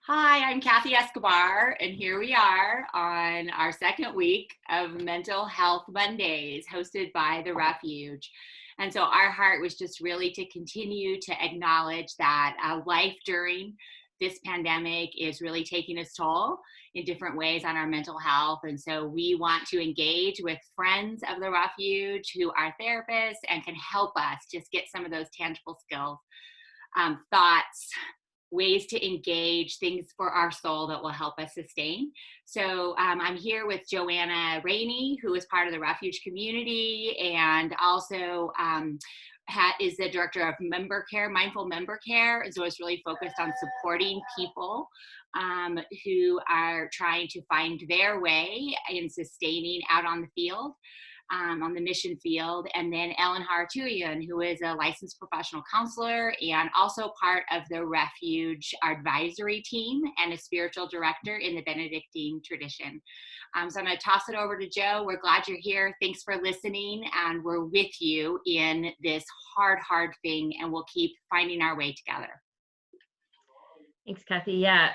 Hi, I'm Kathy Escobar, and here we are on our second week of Mental Health Mondays, hosted by The Refuge. And so, our heart was just really to continue to acknowledge that life during this pandemic is really taking its toll in different ways on our mental health. And so, we want to engage with friends of The Refuge who are therapists and can help us just get some of those tangible skills, thoughts, ways to engage, things for our soul that will help us sustain. So I'm here with Joanna Rainey, who is part of the Refuge community, and also is the director of member care, mindful member care. And so it's really focused on supporting people who are trying to find their way in sustaining out on the field. On the mission field, and then Ellen Haroutunian, who is a licensed professional counselor and also part of the Refuge advisory team and a spiritual director in the Benedictine tradition. So I'm going to toss it over to Joe. We're glad you're here. Thanks for listening, and we're with you in this hard thing, and we'll keep finding our way together. Thanks, Kathy. Yeah.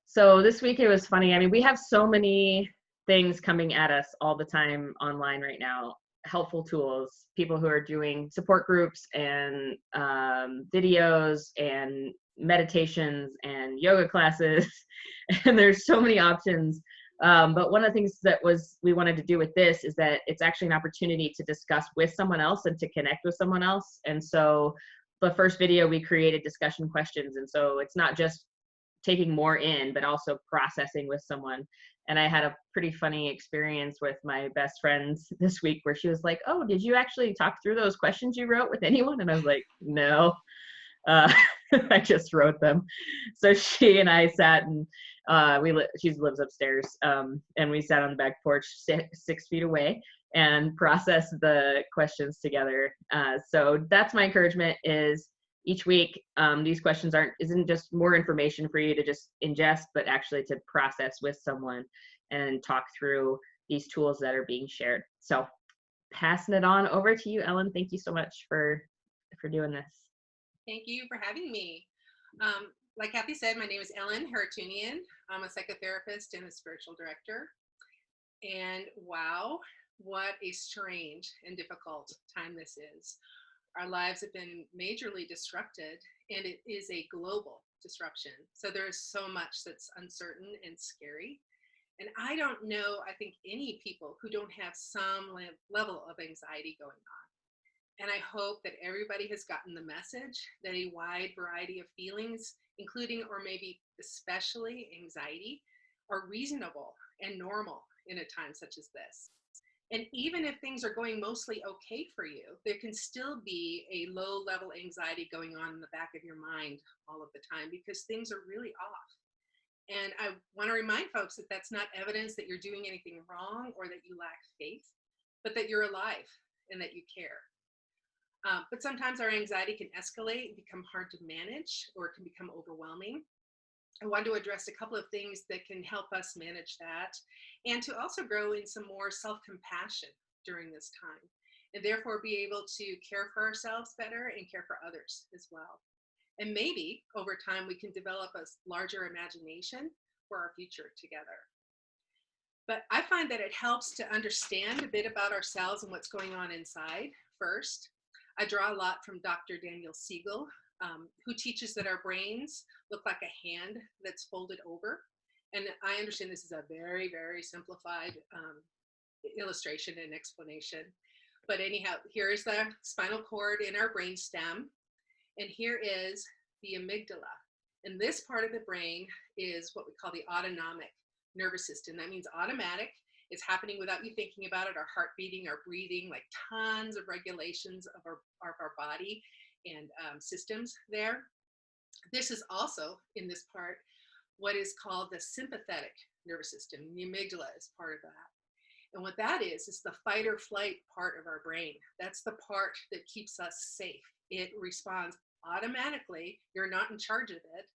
So this week it was funny. I mean, we have so many things coming at us all the time online right now, helpful tools, people who are doing support groups and videos and meditations and yoga classes, and there's so many options. But one of the things that we wanted to do with this is that it's actually an opportunity to discuss with someone else and to connect with someone else. And so the first video, we created discussion questions. And so it's not just taking more in, but also processing with someone. And I had a pretty funny experience with my best friends this week where she was like, "Oh, did you actually talk through those questions you wrote with anyone?" And I was like, "No, I just wrote them." So she and I sat and she lives upstairs, and we sat on the back porch 6 feet away and processed the questions together. So that's my encouragement is each week, these questions isn't just more information for you to just ingest, but actually to process with someone and talk through these tools that are being shared. So passing it on over to you, Ellen. Thank you so much for doing this. Thank you for having me. Like Kathy said, my name is Ellen Haroutunian. I'm a psychotherapist and a spiritual director. And wow, what a strange and difficult time this is. Our lives have been majorly disrupted, and it is a global disruption. So there's so much that's uncertain and scary. And I don't know, I think, any people who don't have some level of anxiety going on. And I hope that everybody has gotten the message that a wide variety of feelings, including or maybe especially anxiety, are reasonable and normal in a time such as this. And even if things are going mostly okay for you, there can still be a low level anxiety going on in the back of your mind all of the time because things are really off. And I want to remind folks that that's not evidence that you're doing anything wrong or that you lack faith, but that you're alive and that you care. But sometimes our anxiety can escalate and become hard to manage, or it can become overwhelming. I want to address a couple of things that can help us manage that and to also grow in some more self-compassion during this time, and therefore be able to care for ourselves better and care for others as well. And maybe over time we can develop a larger imagination for our future together. But I find that it helps to understand a bit about ourselves and what's going on inside first. I draw a lot from Dr. Daniel Siegel, who teaches that our brains look like a hand that's folded over. And I understand this is a very, very simplified illustration and explanation. But anyhow, here is the spinal cord in our brain stem. And here is the amygdala. And this part of the brain is what we call the autonomic nervous system. That means automatic. It's happening without you thinking about it. Our heart beating, our breathing, like tons of regulations of our body and systems there. This is also in this part what is called the sympathetic nervous system. The amygdala is part of that. And what that is the fight or flight part of our brain. That's the part that keeps us safe. It responds automatically. You're not in charge of it.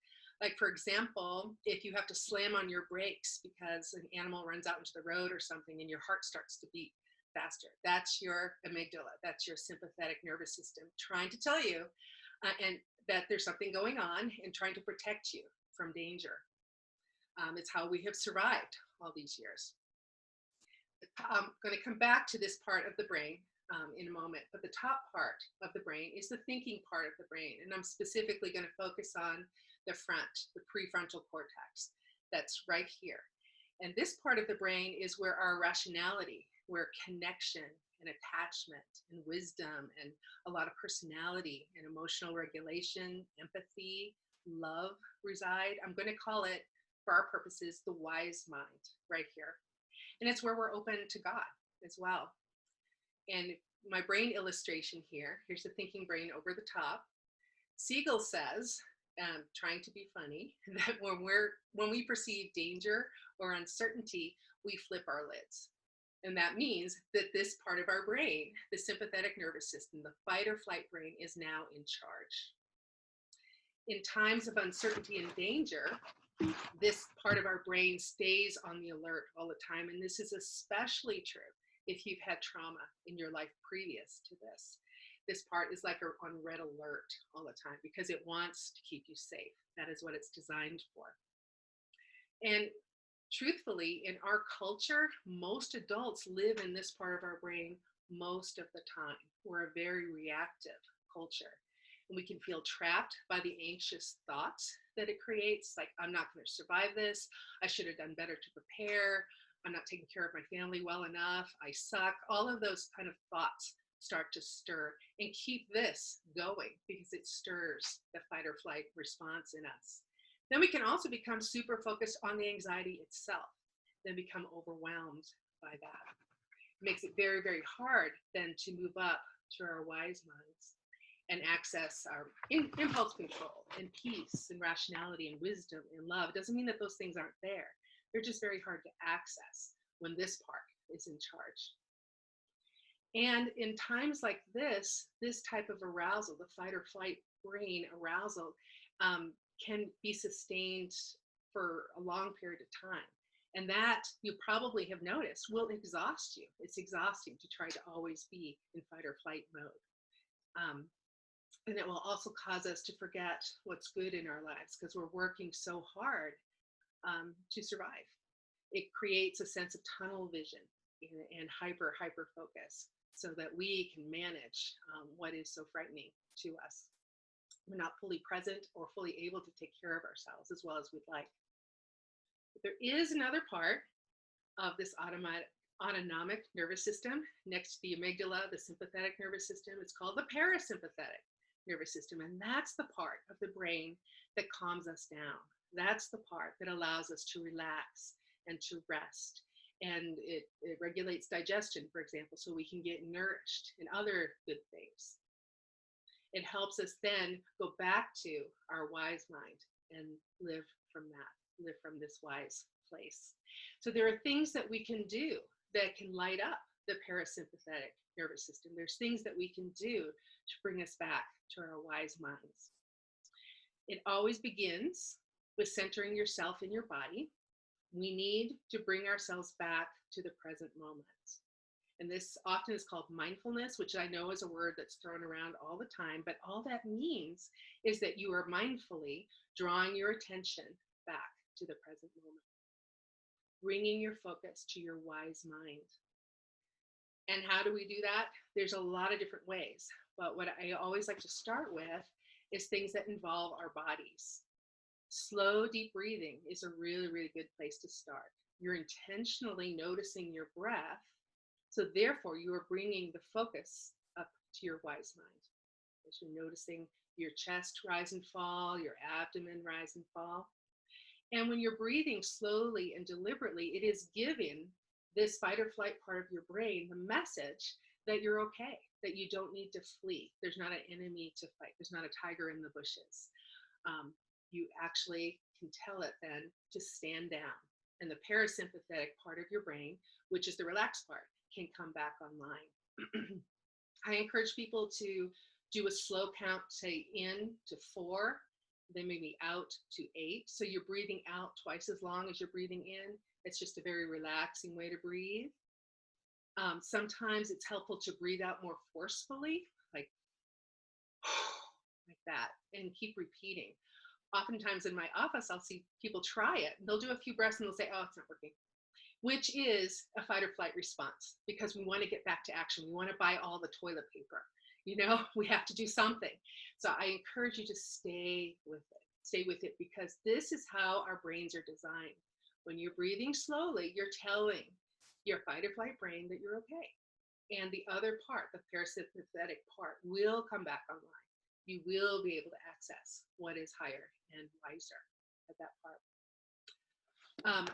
Like, for example, if you have to slam on your brakes because an animal runs out into the road or something and your heart starts to beat faster, that's your amygdala. That's your sympathetic nervous system trying to tell you and that there's something going on and trying to protect you from danger. It's how we have survived all these years. I'm going to come back to this part of the brain in a moment, but the top part of the brain is the thinking part of the brain. And I'm specifically going to focus on the front, the prefrontal cortex. That's right here. And this part of the brain is where our rationality, where connection and attachment and wisdom and a lot of personality and emotional regulation, empathy, love reside. I'm going to call it, for our purposes, the wise mind right here. And it's where we're open to God as well. And my brain illustration here, here's the thinking brain over the top. Siegel says, trying to be funny, that when we perceive danger or uncertainty, we flip our lids. And that means that this part of our brain, the sympathetic nervous system, the fight or flight brain, is now in charge. In times of uncertainty and danger, this part of our brain stays on the alert all the time. And this is especially true if you've had trauma in your life previous to this. This part is like on red alert all the time because it wants to keep you safe. That is what it's designed for. And truthfully, in our culture, most adults live in this part of our brain most of the time. We're a very reactive culture. And we can feel trapped by the anxious thoughts that it creates, like, I'm not going to survive this. I should have done better to prepare. I'm not taking care of my family well enough. I suck. All of those kind of thoughts start to stir and keep this going because it stirs the fight or flight response in us. Then we can also become super focused on the anxiety itself, then become overwhelmed by that. It makes it very, very hard then to move up to our wise minds and access our impulse control and peace and rationality and wisdom and love. It doesn't mean that those things aren't there. They're just very hard to access when this part is in charge. And in times like this type of arousal, the fight or flight brain arousal, can be sustained for a long period of time. And that, you probably have noticed, will exhaust you. It's exhausting to try to always be in fight or flight mode. And it will also cause us to forget what's good in our lives because we're working so hard to survive. It creates a sense of tunnel vision and hyper focus so that we can manage what is so frightening to us. We're not fully present or fully able to take care of ourselves as well as we'd like. But there is another part of this autonomic nervous system next to the amygdala, the sympathetic nervous system. It's called the parasympathetic nervous system. And that's the part of the brain that calms us down. That's the part that allows us to relax and to rest. And it regulates digestion, for example, so we can get nourished and other good things. It helps us then go back to our wise mind and live from that, live from this wise place. So there are things that we can do that can light up the parasympathetic nervous system. There's things that we can do to bring us back to our wise minds. It always begins with centering yourself in your body. We need to bring ourselves back to the present moment. And this often is called mindfulness, which I know is a word that's thrown around all the time, but all that means is that you are mindfully drawing your attention back to the present moment, bringing your focus to your wise mind. And how do we do that? There's a lot of different ways, but what I always like to start with is things that involve our bodies. Slow, deep breathing is a really, really good place to start. You're intentionally noticing your breath. So therefore, you are bringing the focus up to your wise mind. As you're noticing your chest rise and fall, your abdomen rise and fall. And when you're breathing slowly and deliberately, it is giving this fight or flight part of your brain the message that you're okay, that you don't need to flee. There's not an enemy to fight. There's not a tiger in the bushes. You actually can tell it then to stand down. And the parasympathetic part of your brain, which is the relaxed part, can come back online. I encourage people to do a slow count, say in to 4, then maybe out to 8. So you're breathing out twice as long as you're breathing in. It's just a very relaxing way to breathe. Sometimes it's helpful to breathe out more forcefully, like that, and keep repeating. oftentimes in my office, I'll see people try it. They'll do a few breaths and they'll say, oh, it's not working, which is a fight or flight response, because we want to get back to action. We want to buy all the toilet paper. We have to do something. So I encourage you to stay with it. Stay with it, because this is how our brains are designed. When you're breathing slowly, you're telling your fight or flight brain that you're okay. And the other part, the parasympathetic part, will come back online. You will be able to access what is higher and wiser at that part.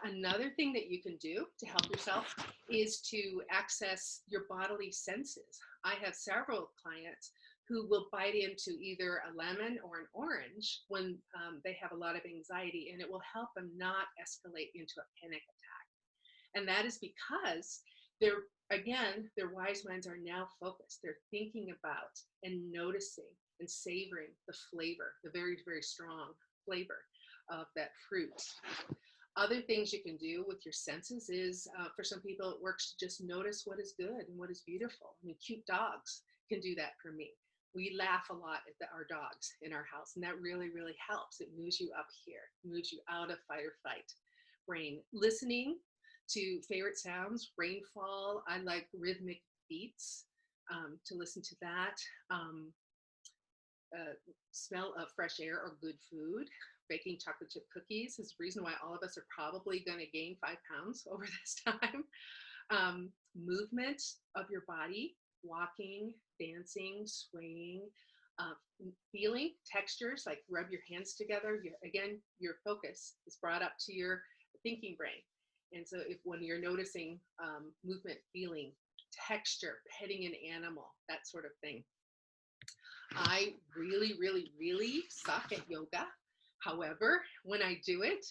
Another thing that you can do to help yourself is to access your bodily senses. I have several clients who will bite into either a lemon or an orange when they have a lot of anxiety, and it will help them not escalate into a panic attack. And that is because their wise minds are now focused. They're thinking about and noticing and savoring the flavor, the very, very strong flavor of that fruit. Other things you can do with your senses is, for some people, it works to just notice what is good and what is beautiful. I mean, cute dogs can do that for me. We laugh a lot at our dogs in our house, and that really, really helps. It moves you up here, moves you out of fight or flight brain. Listening to favorite sounds, rainfall. I like rhythmic beats, to listen to that. Smell of fresh air or good food. Baking chocolate chip cookies is the reason why all of us are probably going to gain 5 pounds over this time. Movement of your body, walking, dancing, swaying, feeling textures, like rub your hands together. Again, your focus is brought up to your thinking brain. And so when you're noticing movement, feeling, texture, petting an animal, that sort of thing. I really, really, really suck at yoga. However, when I do it,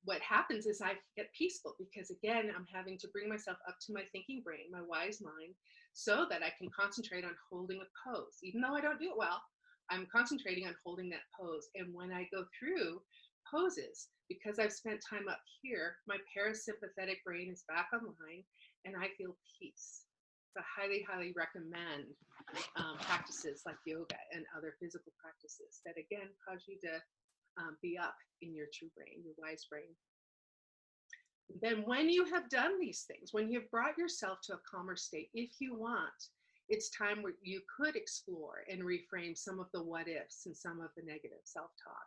what happens is I get peaceful, because again, I'm having to bring myself up to my thinking brain, my wise mind, so that I can concentrate on holding a pose. Even though I don't do it well, I'm concentrating on holding that pose. And when I go through poses, because I've spent time up here, my parasympathetic brain is back online and I feel peace. So I highly, highly recommend practices like yoga and other physical practices that again cause you to be up in your true brain, your wise brain. Then when you have done these things, when you've brought yourself to a calmer state, if you want, it's time where you could explore and reframe some of the what ifs and some of the negative self-talk.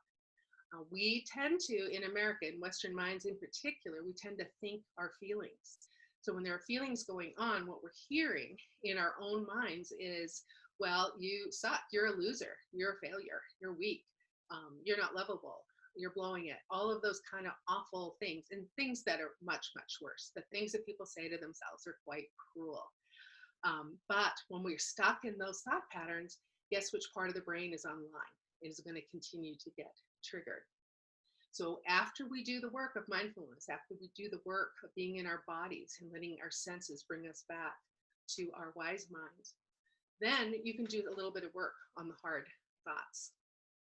We tend to, in America, in Western minds in particular, we tend to think our feelings. So when there are feelings going on, what we're hearing in our own minds is, well, you suck, you're a loser, you're a failure, you're weak, you're not lovable, you're blowing it. All of those kind of awful things, and things that are much, much worse. The things that people say to themselves are quite cruel. But when we're stuck in those thought patterns, guess which part of the brain is online? It is going to continue to get triggered. So after we do the work of mindfulness, after we do the work of being in our bodies and letting our senses bring us back to our wise minds, then you can do a little bit of work on the hard thoughts.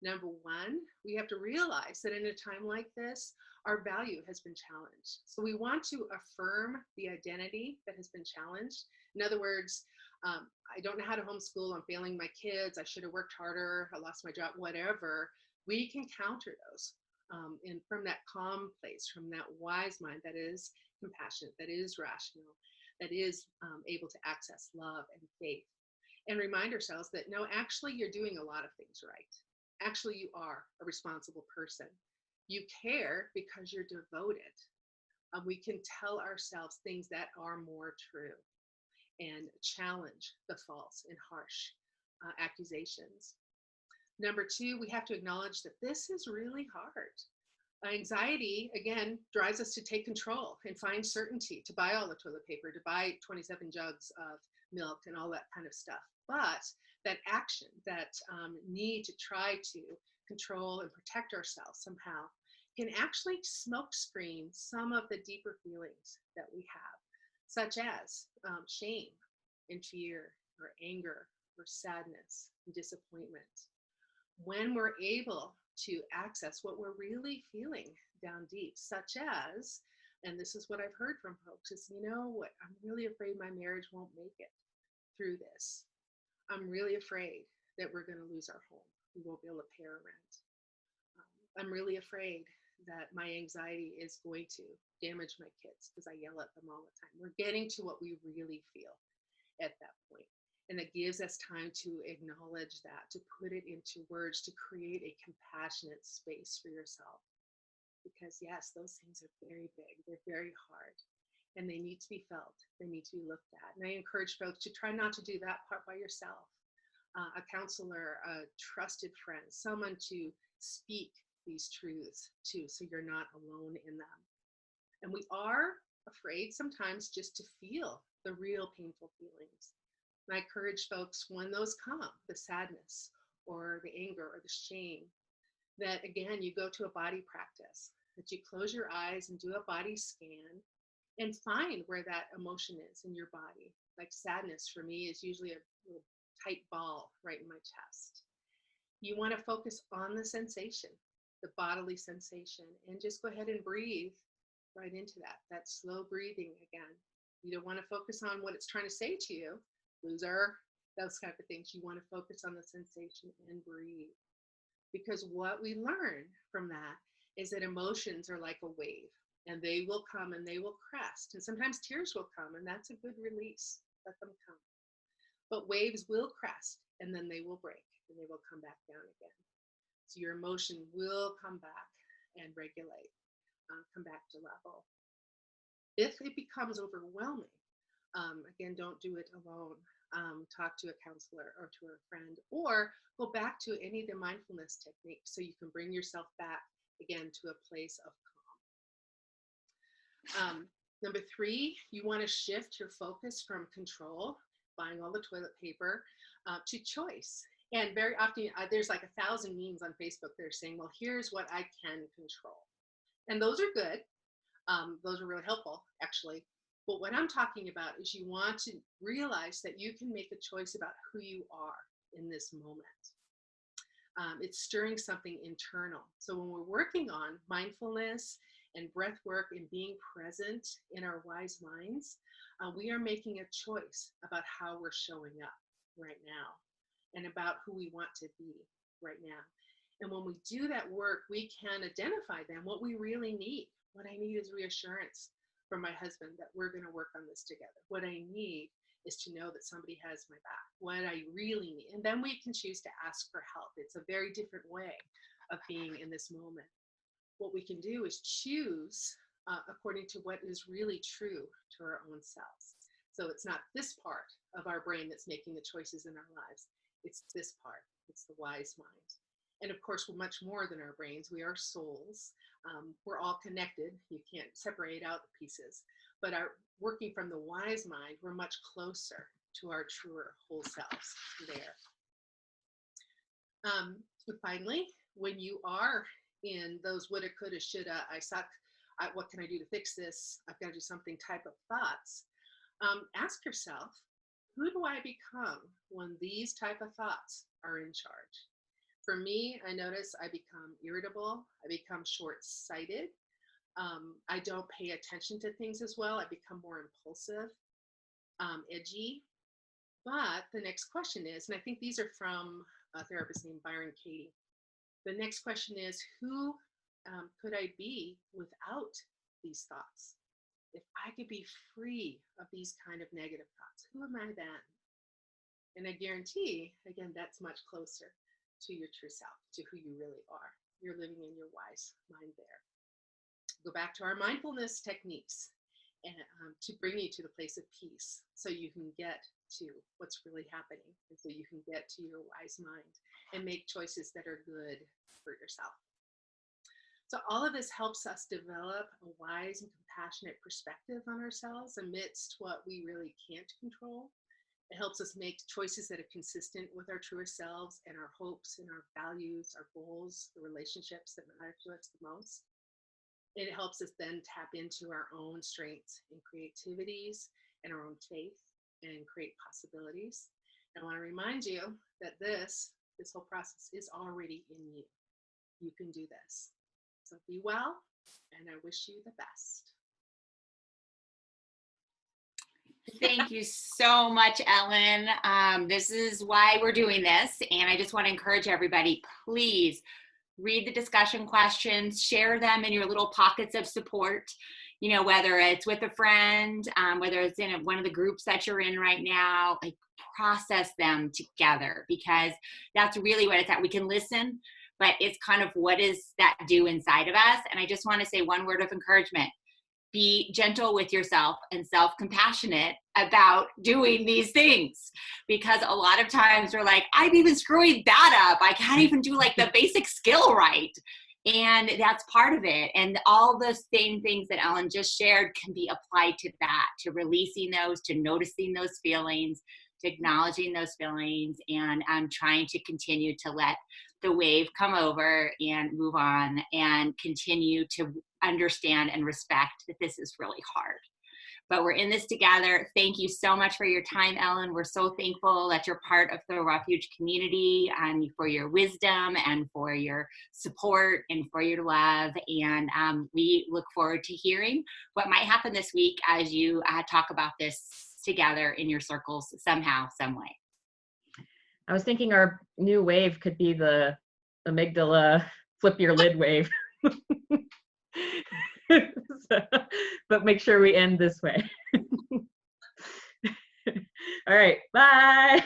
Number one, we have to realize that in a time like this, our value has been challenged. So we want to affirm the identity that has been challenged. In other words, I don't know how to homeschool, I'm failing my kids, I should have worked harder, I lost my job, whatever. We can counter those and from that calm place, from that wise mind that is compassionate, that is rational, that is able to access love and faith. And remind ourselves that no, actually you're doing a lot of things right. Actually, you are a responsible person. You care because you're devoted. We can tell ourselves things that are more true and challenge the false and harsh accusations. Number two, we have to acknowledge that this is really hard. Anxiety, again, drives us to take control and find certainty, to buy all the toilet paper, to buy 27 jugs of milk and all that kind of stuff. But that action, that need to try to control and protect ourselves somehow, can actually smokescreen some of the deeper feelings that we have, such as shame and fear or anger or sadness and disappointment. When we're able to access what we're really feeling down deep, such as, and this is what I've heard from folks, is, you know what, I'm really afraid my marriage won't make it through this. I'm really afraid that we're going to lose our home. We won't be able to pay our rent. I'm really afraid that my anxiety is going to damage my kids because I yell at them all the time. We're getting to what we really feel at that point. And it gives us time to acknowledge that, to put it into words, to create a compassionate space for yourself. Because yes, those things are very big, they're very hard, and they need to be felt, they need to be looked at. And I encourage folks to try not to do that part by yourself. A counselor, a trusted friend, someone to speak these truths to, so you're not alone in them. And we are afraid sometimes just to feel the real painful feelings. And I encourage folks, when those come, the sadness or the anger or the shame, that again, you go to a body practice, that you close your eyes and do a body scan and find where that emotion is in your body. Like sadness for me is usually a little tight ball right in my chest. You want to focus on the sensation, the bodily sensation, and just go ahead and breathe right into that slow breathing again. You don't want to focus on what it's trying to say to you, loser, those type of things. You want to focus on the sensation and breathe. Because what we learn from that is that emotions are like a wave, and they will come and they will crest. And sometimes tears will come, and that's a good release. Let them come. But waves will crest, and then they will break, and they will come back down again. So your emotion will come back and regulate, come back to level. If it becomes overwhelming, again, don't do it alone. Talk to a counselor or to a friend, or go back to any of the mindfulness techniques so you can bring yourself back again to a place of calm. Number 3, you want to shift your focus from control, buying all the toilet paper, to choice. And very often there's like 1,000 memes on Facebook that are saying, well, here's what I can control. And those are good. Those are really helpful, actually. But what I'm talking about is you want to realize that you can make a choice about who you are in this moment. It's stirring something internal. So when we're working on mindfulness and breath work and being present in our wise minds, we are making a choice about how we're showing up right now and about who we want to be right now. And when we do that work, we can identify then what we really need. What I need is reassurance from my husband that we're going to work on this together. What I need is to know that somebody has my back. What I really need. And then we can choose to ask for help. It's a very different way of being in this moment. What we can do is choose according to what is really true to our own selves. So it's not this part of our brain that's making the choices in our lives. It's this part. It's the wise mind. And of course, we're much more than our brains. We are souls. We're all connected. You can't separate out the pieces. But working from the wise mind, we're much closer to our truer whole selves there. And finally, when you are in those woulda, coulda, shoulda, I suck, what can I do to fix this? I've got to do something type of thoughts. Ask yourself, who do I become when these type of thoughts are in charge? For me, I notice I become irritable. I become short-sighted. I don't pay attention to things as well. I become more impulsive, edgy. But the next question is, and I think these are from a therapist named Byron Katie. The next question is, who could I be without these thoughts? If I could be free of these kind of negative thoughts, who am I then? And I guarantee, again, that's much closer to your true self, to who you really are. You're living in your wise mind there. Go back to our mindfulness techniques and to bring you to the place of peace so you can get to what's really happening and so you can get to your wise mind and make choices that are good for yourself. So all of this helps us develop a wise and compassionate perspective on ourselves amidst what we really can't control. It helps us make choices that are consistent with our truer selves and our hopes and our values, our goals, the relationships that matter to us the most. It helps us then tap into our own strengths and creativities and our own faith and create possibilities. And I want to remind you that this whole process is already in you. You can do this. So be well, and I wish you the best. Thank you so much, Ellen. This is why we're doing this. And I just want to encourage everybody, please read the discussion questions, share them in your little pockets of support, you know, whether it's with a friend, whether it's in one of the groups that you're in right now, like process them together, because that's really what it's at. We can listen, but it's kind of what does that do inside of us? And I just want to say one word of encouragement. Be gentle with yourself and self-compassionate about doing these things, because a lot of times we're like, I'm even screwing that up. I can't even do like the basic skill right. And that's part of it. And all the same things that Ellen just shared can be applied to that, to releasing those, to noticing those feelings, to acknowledging those feelings, and trying to continue to let the wave come over and move on and continue to understand and respect that this is really hard. But we're in this together. Thank you so much for your time, Ellen. We're so thankful that you're part of the Refuge community, and for your wisdom and for your support and for your love. And we look forward to hearing what might happen this week as you talk about this together in your circles somehow, some way. I was thinking our new wave could be the amygdala flip your lid wave. So, but make sure we end this way. All right, bye.